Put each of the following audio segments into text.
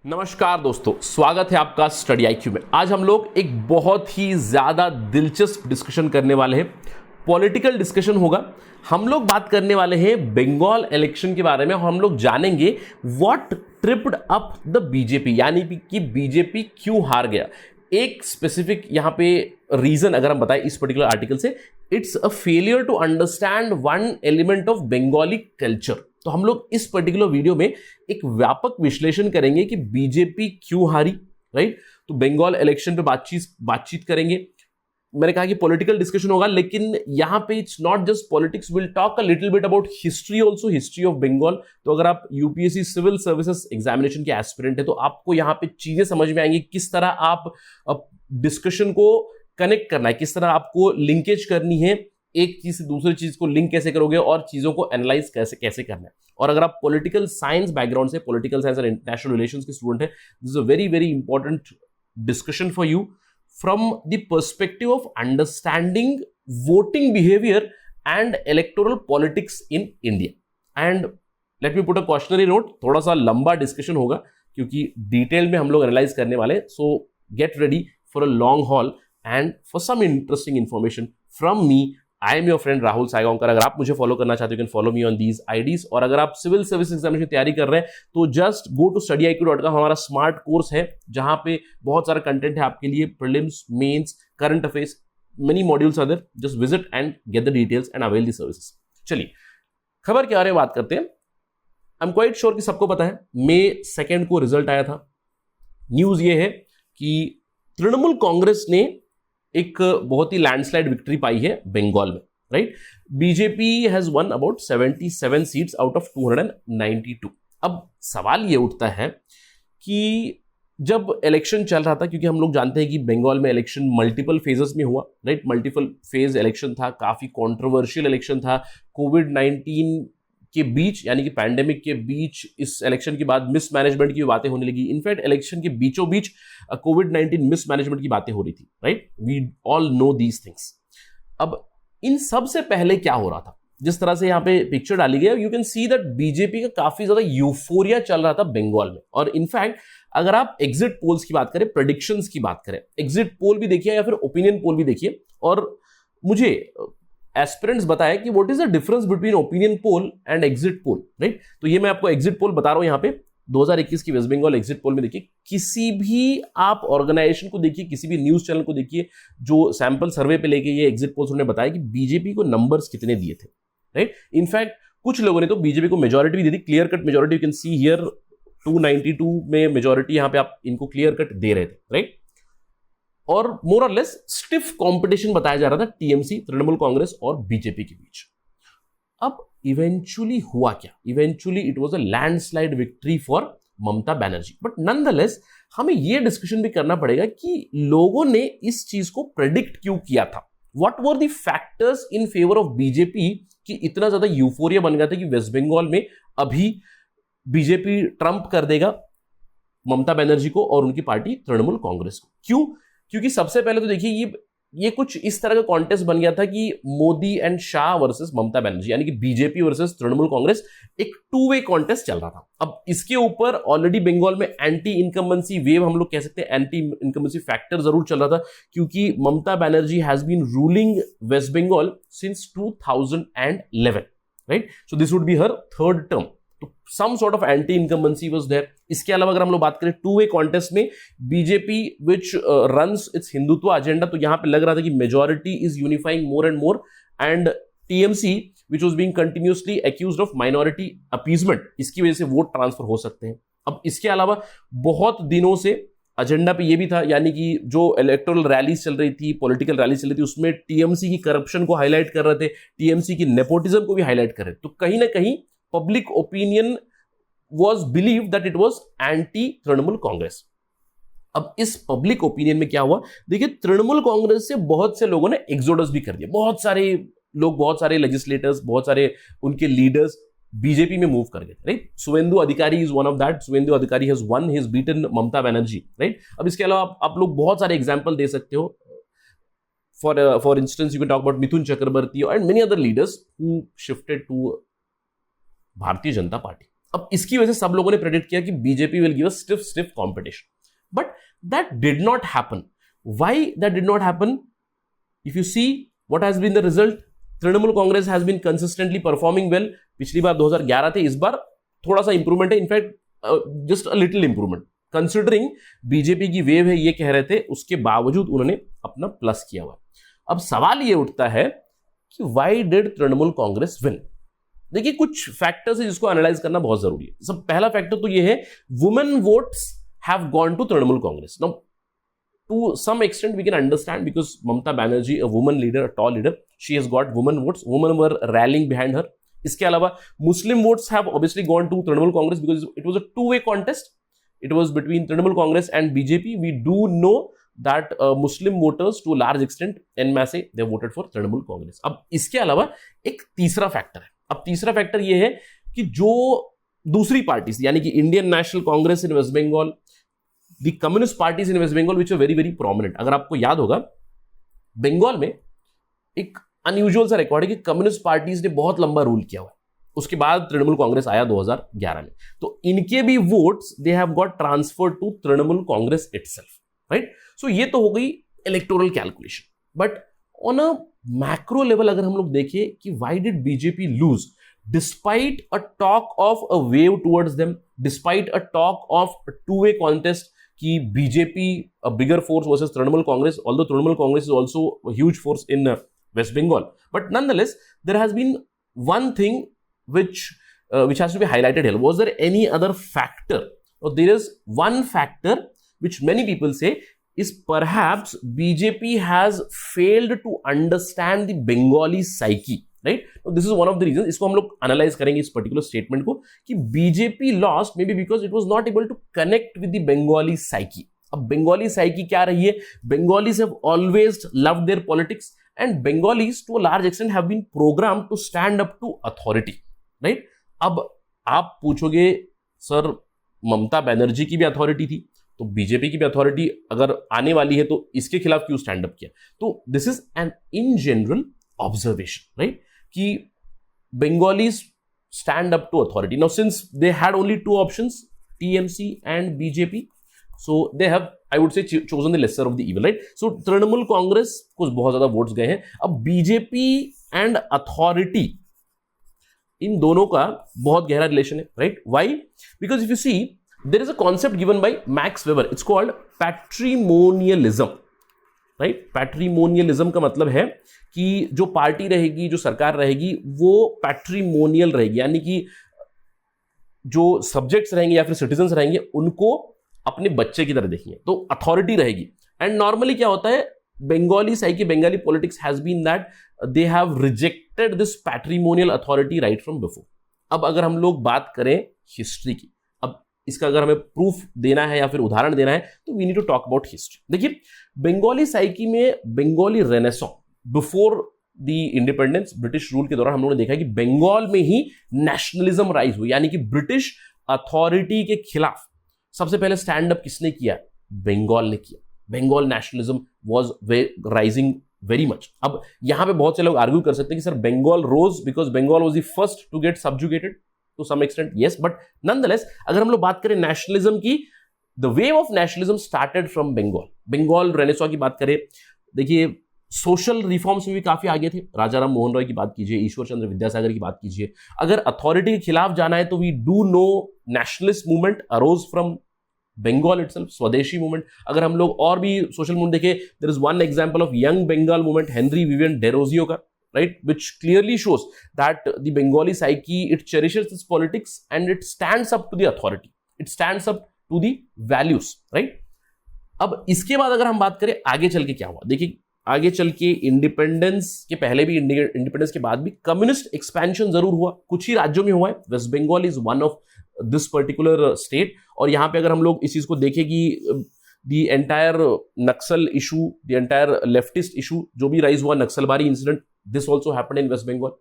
नमस्कार दोस्तों, स्वागत है आपका स्टडी आईक्यू में। आज हम लोग एक बहुत ही ज्यादा दिलचस्प डिस्कशन करने वाले हैं। पॉलिटिकल डिस्कशन होगा। हम लोग बात करने वाले हैं बंगाल इलेक्शन के बारे में। हम लोग जानेंगे what tripped up the BJP, यानी कि बीजेपी क्यों हार गया। एक स्पेसिफिक यहां पे रीजन अगर हम बताएं इस पर्टिकुलर आर्टिकल से, it's a failure to understand one element of Bengali culture. तो हम लोग इस पर्टिकुलर वीडियो में एक व्यापक विश्लेषण करेंगे कि बीजेपी क्यों हारी, राइट। तो बंगाल इलेक्शन पे बातचीत करेंगे। मैंने कहा कि पॉलिटिकल डिस्कशन होगा, लेकिन यहां पे it's not just politics, will talk a little bit about history also, history of Bengal. तो अगर आप यूपीएससी सिविल सर्विसेज एग्जामिनेशन के एस्पिरेंट है तो आपको यहां पे चीजें समझ में आएंगी, किस तरह आप डिस्कशन को कनेक्ट करना है, किस तरह आपको लिंकेज करनी है, एक चीज से दूसरी चीज को लिंक कैसे करोगे और चीजों को एनालाइज कैसे करना है। और अगर आप पॉलिटिकल साइंस बैकग्राउंड से, पॉलिटिकल साइंस और इंटरनेशनल रिलेशंस के स्टूडेंट है, this is a very very important discussion for you from the perspective of understanding voting behavior and electoral politics in India. And let me put a cautionary note, थोड़ा सा लंबा discussion होगा क्योंकि detail में हम लोग analyse करने वाले। So get ready for a long haul and for some interesting information from me. I am your friend Rahul Saygaonkar. अगर आप मुझे फॉलो करना चाहते हो, you can follow me on these IDs. और अगर आप सिविल सर्विस एग्जामिनेशन की तैयारी कर रहे हैं तो जस्ट गो टू studyIQ.com। हमारा स्मार्ट कोर्स है जहां पे बहुत सारा कंटेंट है आपके लिए, prelims, mains, current affairs, many modules are there. Just visit and get the details and avail the services. चलिए, खबर के बारे में बात करते हैं। आई एम क्वाइट श्योर कि सबको पता है May 2 को रिजल्ट आया था। न्यूज ये है कि तृणमूल कांग्रेस ने एक बहुत ही लैंडस्लाइड विक्ट्री पाई है बंगाल में, right. BJP has one about 77 seats out of 292। अब सवाल ये उठता है कि जब इलेक्शन चल रहा था, क्योंकि हम लोग जानते हैं कि बंगाल में इलेक्शन मल्टीपल फेजेस में हुआ, राइट। मल्टीपल फेज इलेक्शन था, काफी कंट्रोवर्शियल इलेक्शन था। कोविड-19 के बीच, यानी कि पैंडेमिक के बीच, इस इलेक्शन के बाद मिसमैनेजमेंट की बातें होने लगी। इनफैक्ट इलेक्शन के बीचों बीच कोविड-19 मिसमैनेजमेंट की बातें हो रही थी, right. We all know these things. अब इन सब से पहले क्या हो रहा था, जिस तरह से यहां पे पिक्चर डाली गई, you can see that BJP का काफी ज्यादा यूफोरिया चल रहा था बंगाल में। और इनफैक्ट अगर आप एग्जिट पोल्स की बात करें, प्रेडिक्शंस की बात करें, एग्जिट पोल भी देखिए या फिर ओपिनियन पोल भी देखिए, और मुझे एस्पिरेंट्स बताया कि what is the difference between opinion poll and exit poll, right. तो ये मैं आपको एग्जिट पोल बता रहा हूं यहां पे 2021 की वेस्ट बंगाल एग्जिट पोल में। देखिए, किसी भी आप ऑर्गेनाइजेशन को देखिए, किसी भी न्यूज चैनल को देखिए, जो सैंपल सर्वे पे लेके ये एग्जिट पोल्स उन्होंने बताया कि बीजेपी को नंबर्स कितने दिए थे, राइट। इनफैक्ट कुछ लोगों ने तो बीजेपी को मेजॉरिटी भी दे दी, clear cut majority. You can see here 292 में मेजॉरिटी यहां पे आप इनको क्लियर कट दे रहे थे, राइट। और मोर और लेस स्टिफ कंपटीशन बताया जा रहा था टीएमसी, तृणमूल कांग्रेस और बीजेपी के बीच। अब इवेंचुअली हुआ क्या? Eventually it was a landslide victory for Mamata Banerjee. But nonetheless हमें यह डिस्कशन भी करना पड़ेगा कि लोगों ने इस चीज को प्रेडिक्ट क्यों किया था। What were the factors in favour of BJP कि इतना ज्यादा यूफोरिया बन गया था कि वेस्ट बंगाल में अभी बीजेपी ट्रंप कर देगा ममता बनर्जी को और उनकी पार्टी तृणमूल कांग्रेस को। क्यों? क्योंकि सबसे पहले तो देखिए ये कुछ इस तरह का कॉन्टेस्ट बन गया था कि मोदी एंड शाह वर्सेस ममता बनर्जी, यानी कि बीजेपी वर्सेस तृणमूल कांग्रेस, एक टू वे कॉन्टेस्ट चल रहा था। अब इसके ऊपर ऑलरेडी बंगाल में एंटी इनकम्बेंसी वेव, हम लोग कह सकते हैं एंटी इनकम्बेंसी फैक्टर जरूर चल रहा था, क्योंकि Mamata Banerjee has been ruling West Bengal since 2011, right. So this would be her third term. तो some sort of anti incumbency was there. इसके अलावा अगर हम लोग बात करें टू वे कॉन्टेस्ट में, BJP which runs its Hindutva agenda, तो यहां पे लग रहा था कि majority is unifying more and more, and TMC which was being continuously accused of minority appeasement, इसकी वजह से वोट ट्रांसफर हो सकते हैं। अब इसके अलावा बहुत दिनों से एजेंडा पे ये भी था, यानी कि जो इलेक्टोरल रैलीज चल रही थी, पॉलिटिकल रैलीज चल रही थी, उसमें टीएमसी की करप्शन को हाईलाइट कर रहे थे, टीएमसी की नेपोटिज्म को भी हाईलाइट कर रहे थे। तो कहीं ना कहीं public opinion was believed that it was anti Trinamool Congress. अब इस पब्लिक ओपिनियन में क्या हुआ, देखिए, तृणमूल कांग्रेस से बहुत से लोगों ने एक्सोडस भी कर दिया। बहुत सारे लोग, बहुत सारे लेजिस्लेटर्स, बहुत सारे उनके लीडर्स बीजेपी में मूव कर गए, right. Suvendu Adhikari is one of that. Suvendu Adhikari has won, he has beaten Mamata Banerjee, right. अब इसके अलावा आप लोग बहुत सारे एग्जांपल दे सकते हो। For instance you can talk about Mithun Chakraborty and many other leaders who shifted to Bharatiya Janata party. अब इसकी वजह से सब लोगों ने प्रेडिक्ट किया कि BJP will give a stiff competition, but that did not happen. Why that did not happen? If you see what has been the result, Trinamool Congress has been consistently performing well. पिछली बार 2011 थे, इस बार थोड़ा सा इंप्रूवमेंट है, in fact just a little improvement considering BJP की wave है ये कह रहे थे, उसके बावजूद उन्होंने अपना प्लस किया हुआ. अब सवाल ये उठता है कि why did Trinamool Congress win? देखिए कुछ फैक्टर्स है जिसको एनालाइज करना बहुत जरूरी है. सब पहला फैक्टर तो ये है, women votes have gone to Trinamool Congress. Now to some extent we can understand because Mamata Banerjee a woman leader, a tall leader, she has got women votes, women were rallying behind her. इसके अलावा Muslim votes have obviously gone to Trinamool Congress because it was a two way contest. It was between Trinamool Congress and BJP. We do know that Muslim voters to a large extent en masse they voted for Trinamool Congress. अब इसके अलावा एक तीसरा factor है. अब तीसरा factor ये है कि जो दूसरी पार्टीज यानी कि Indian National Congress in West Bengal, the communist parties in West Bengal which are very very prominent. अगर आपको याद होगा बंगाल में एक अनयूजुअल सा रिकॉर्ड है कि कम्युनिस्ट पार्टीज ने बहुत लंबा रूल किया हुआ. उसके बाद तृणमूल कांग्रेस आया 2011 में, तो इनके भी votes they have got transferred to Trinamool Congress itself, right. So ये तो हो गई electoral calculation. But on a macro level अगर हम लोग देखें कि why did BJP lose despite a talk of a wave towards them, despite a talk of two way contest कि BJP a bigger force versus Trinamool Congress, although Trinamool Congress is also a huge force in West Bengal. But nonetheless there has been one thing which has to be highlighted here. Was there any other factor? Or there is one factor which many people say is perhaps BJP has failed to understand the Bengali psyche, right? So this is one of the reasons. इसको हम लोग analyze करेंगे इस particular statement को कि BJP lost maybe because it was not able to connect with the Bengali psyche. अब Bengali psyche क्या रही है? Bengalis have always loved their politics and Bengalis to a large extent have been programmed to stand up to authority. Right. अब आप पूछोगे sir Mamata Banerjee की भी authority थी, तो बीजेपी की भी अथॉरिटी अगर आने वाली है तो इसके खिलाफ क्यों स्टैंड अप किया? तो this is an in general observation, right, कि Bengalis stand up to authority. Now since they had only two options, TMC and BJP, so they have I would say chosen the lesser of the evil, right. So Trinamool Congress को बहुत ज्यादा votes गए हैं. अब BJP and authority in दोनों का बहुत गहरा रिलेशन है, right. Why? Because if you see there is a concept given by Max Weber, it's called patrimonialism, right. Patrimonialism का मतलब है कि जो पार्टी रहेगी, जो सरकार रहेगी, वो पैट्रिमोनियल रहेगी, यानी कि जो सब्जेक्ट्स रहेंगे या फिर सिटीजन्स रहेंगे उनको अपने बच्चे की तरह देखेंगे, तो अथॉरिटी रहेगी. एंड नॉर्मली क्या होता है, Bengali psyche, Bengali politics has been that they have rejected this patrimonial authority right from before. अब अगर हम लोग बात करें हिस्ट्री की, अब इसका अगर हमें प्रूफ देना है या फिर उदाहरण देना है तो we need to talk about history. देखिए बंगाली साइकी में Bengali renaissance before the independence, British rule के दौरान हम लोगों ने देखा कि बंगाल में ही नेशनलिज्म राइज हुई, यानी कि ब्रिटिश अथॉरिटी के खिलाफ सबसे पहले स्टैंड अप किसने किया? बंगाल ने किया. Bengal nationalism was rising very much. अब यहां पे बहुत से लोग आर्ग्यू कर सकते हैं कि sir Bengal rose because Bengal was the first to get subjugated to some extent, yes, but nonetheless अगर हम लोग बात करें नेशनलिज्म की, the wave of nationalism started from Bengal. Bengal renaissance की बात करें, देखिए सोशल रिफॉर्म्स में भी काफी आगे थे. राजा राम मोहन रॉय की बात कीजिए, ईश्वर चंद्र विद्यासागर की बात कीजिए. अगर अथॉरिटी के खिलाफ जाना है तो we do know nationalist movement arose from Bengal itself, Swadeshi movement. अगर हम लोग और भी सोशल मूवमेंट देखें, there is one example of young Bengal movement, Henry Vivian Derozio का, right, which clearly shows that the Bengali psyche it cherishes this politics and it stands up to the authority, it stands up to the values, right. अब इसके बाद अगर हम बात करें आगे चल के क्या हुआ, देखिए आगे चल के इंडिपेंडेंस के पहले भी, इंडिपेंडेंस के बाद भी कम्युनिस्ट एक्सपेंशन जरूर हुआ, कुछ ही राज्यों में हुआ है. West Bengal is one of this particular state. और यहां पे अगर हम लोग इस चीज को देखें कि the entire Naxal issue, the entire leftist issue जो भी राइज हुआ, Naxalbari incident, this also happened in West Bengal.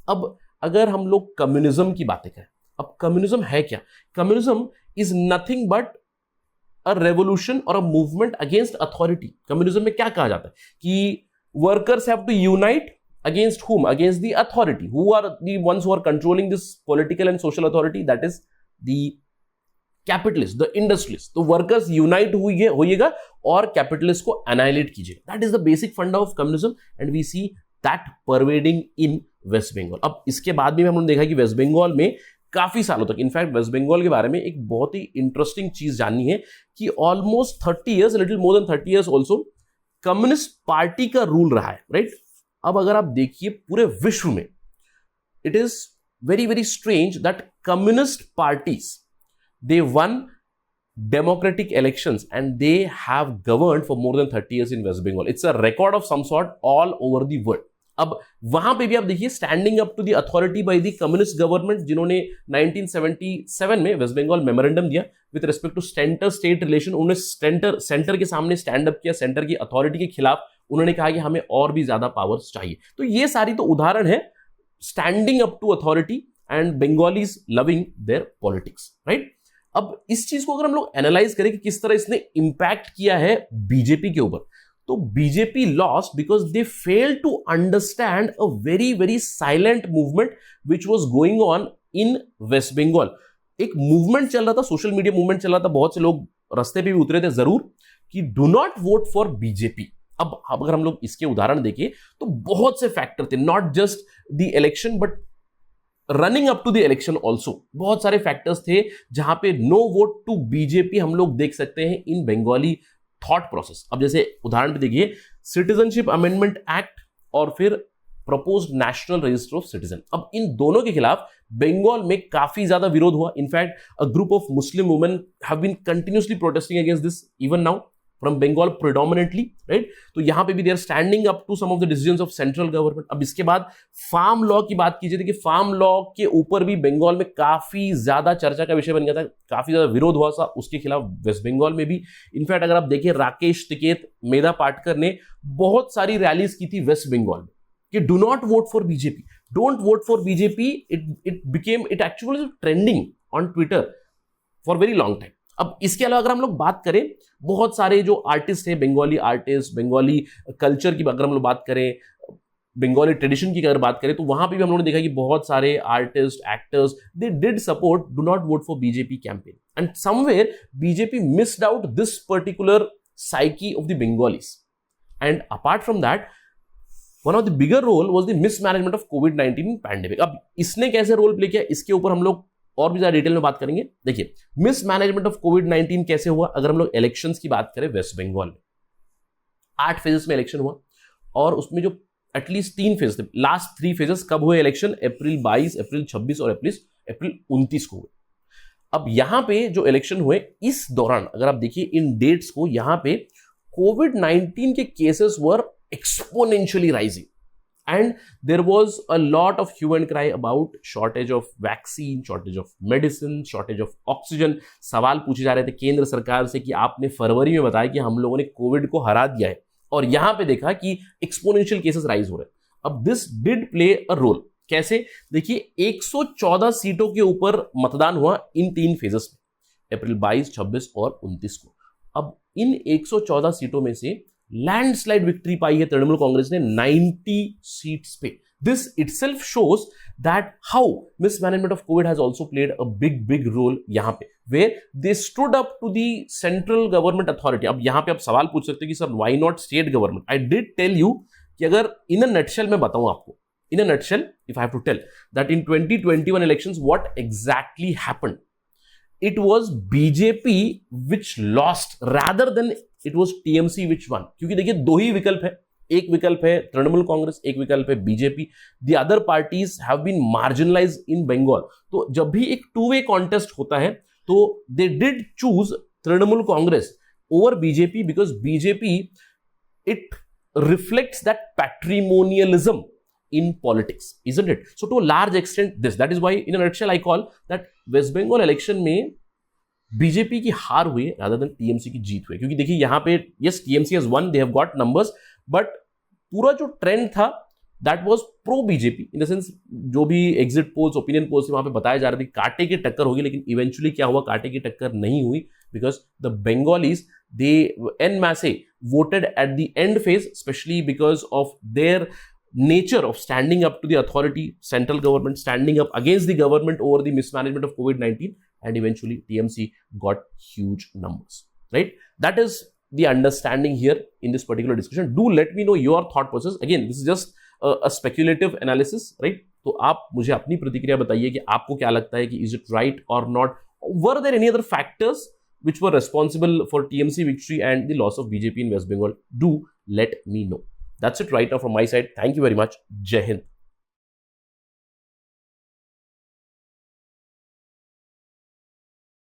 अब अगर हम लोग कम्युनिज्म की बातें करें, अब कम्युनिज्म है क्या? Communism is nothing but a revolution और a movement against authority. Communism में क्या कहा जाता है कि workers have to unite against whom? Against the authority. Who are the ones who are controlling this political and social authority? That is the capitalist, the industrialist. तो workers unite होइएगा और capitalist को एनाइलेट कीजिएगा। That is the basic funda of communism and we see that pervading in West Bengal. अब इसके बाद भी हमने देखा कि वेस्ट बंगाल में काफी सालों तक, इनफैक्ट वेस्ट बंगाल के बारे में एक बहुत ही इंटरेस्टिंग चीज जाननी है कि almost 30 years, little more than 30 years also communist party का रूल रहा है, राइट। अब अगर आप देखिए पूरे विश्व में, it is very very strange that communist parties they won democratic elections and they have governed for more than 30 years in West Bengal. It's a record of some sort all over the world. अब वहां पे भी आप देखिए standing up to the authority by the communist government, जिन्होंने 1977 में West Bengal memorandum दिया with respect to centre state relation. उन्होंने सेंटर के सामने स्टैंड अप किया, सेंटर की अथॉरिटी के खिलाफ उन्होंने कहा कि हमें और भी ज्यादा पावर्स चाहिए। तो ये सारी तो उदाहरण है standing up to authority and Bengalis loving their politics, right. अब इस चीज को अगर हम लोग एनालाइज करें कि किस तरह इसने इंपैक्ट किया है बीजेपी के ऊपर, तो BJP lost because they fail to understand a very very silent movement which was going on in West Bengal. एक मूवमेंट चल रहा था, सोशल मीडिया मूवमेंट चल रहा था, बहुत से लोग रास्ते पे भी उतरे थे जरूर कि do not vote for BJP. अब अगर हम लोग इसके उदाहरण देखें तो बहुत से फैक्टर थे, not just the election but running up to the election also. बहुत सारे फैक्टर्स थे जहां पे नो वोट टू बीजेपी हम लोग देख सकते हैं इन बंगाली थॉट प्रोसेस। अब जैसे उदाहरण पे देखिए सिटीजनशिप अमेंडमेंट एक्ट और फिर proposed national register of citizen. अब इन दोनों के खिलाफ बंगाल में काफी ज्यादा विरोध हुआ। In fact a group of Muslim women have been continuously protesting against this even now from Bengal predominantly, right. तो यहां पे भी they are standing up to some of the decisions of central government. अब इसके बाद फार्म लॉ की बात कीजिए, देखिए फार्म लॉ के ऊपर भी बंगाल में काफी ज्यादा चर्चा का विषय बन गया था, काफी ज्यादा विरोध हुआ था उसके खिलाफ वेस्ट बंगाल में भी। इनफैक्ट अगर आप देखिए राकेश टिकैत, मेधा पाटकर ने बहुत सारी रैलीज की थी वेस्ट बंगाल में कि do not vote for BJP, don't vote for BJP. It actually trending on Twitter for very long time. अब इसके अलावा अगर हम लोग बात करें, बहुत सारे जो आर्टिस्ट हैं, बंगाली आर्टिस्ट, बंगाली कल्चर की अगर हम लोग बात करें, बंगाली ट्रेडिशन की अगर बात करें, तो वहां पे भी हम लोगों ने देखा कि बहुत सारे artist, actors, they did support do not vote for BJP campaign and somewhere BJP missed out this particular psyche of the Bengalis. And apart from that one of the bigger role was the mismanagement of कोविड-19 pandemic. अब इसने कैसे role play किया, इसके ऊपर हम लोग और भी ज्यादा डिटेल में बात करेंगे। देखिए मिसमैनेजमेंट ऑफ कोविड-19 कैसे हुआ। अगर हम लोग इलेक्शंस की बात करें वेस्ट बंगाल में 8 फेजेस में इलेक्शन हुआ और उसमें जो एटलीस्ट 3 फेज थे, लास्ट 3 फेजेस कब हुए इलेक्शन, अप्रैल 22, अप्रैल 26 और अप्रैल 29 को हुए। अब यहां पे जो इलेक्शन हुए इस दौरान अगर आप देखिए इन डेट्स को, यहां पे कोविड-19 के cases were exponentially rising and there was a lot of hue and cry about shortage of vaccine, shortage of medicine, shortage of oxygen। सवाल पूछे जा रहे थे केंद्र सरकार से कि आपने फरवरी में बताया कि हम लोगों ने कोविड को हरा दिया है और यहां पे देखा कि एक्सपोनेंशियल केसेस राइज हो रहे हैं। अब this did play a role. कैसे, देखिए 114 सीटों के ऊपर मतदान हुआ इन 3 फेजेस में, अप्रैल 22, 26 और 29 को। अब इन 114 सीटों में से लैंडस्लाइड विक्ट्री पाई है तृणमूल कांग्रेस ने 90 सीट्स पे। This itself shows that how mismanagement of Covid has also played a big role यहां पे, where they stood up to the central government authority. अब यहां पे आप सवाल पूछ सकते हैं कि sir why not state government. I did tell you कि अगर इन अ नटशेल मैं बताऊं आपको, in a nutshell if I have to tell that in 2021 elections what exactly happened, it was BJP which lost rather than it was TMC which won। क्योंकि देखिए 2 ही विकल्प है, एक विकल्प है तृणमूल कांग्रेस, एक विकल्प है BJP. The other parties have been marginalised in Bengal. तो जब भी एक 2-वे कॉन्टेस्ट होता है तो they did choose Trinamool Congress over BJP because BJP it reflects that patrimonialism in politics, isn't it? So to a large extent that is why in a nutshell I call that West Bengal election में BJP की हार हुई rather than TMC की जीत हुई। क्योंकि देखिए यहां पे yes TMC has won, they have got numbers, but पूरा जो ट्रेंड था that was pro BJP in the sense जो भी एग्जिट पोल्स, ओपिनियन पोल्स वहां पे बताए जा रहे थे कांटे की टक्कर होगी, लेकिन इवेंचुअली क्या हुआ, कांटे की टक्कर नहीं हुई because the Bengalis they en masse voted at the end phase, especially because of their nature of standing up to the authority, central government standing up against the government over the mismanagement of COVID-19, and eventually TMC got huge numbers, right? That is the understanding here in this particular discussion. Do let me know your thought process. Again, this is just a speculative analysis, right? तो आप मुझे अपनी प्रतिक्रिया बताइए कि आपको क्या लगता है कि is it right or not? Were there any other factors which were responsible for TMC victory and the loss of BJP in West Bengal? Do let me know. That's it right now from my side. Thank you very much. Jai Hind.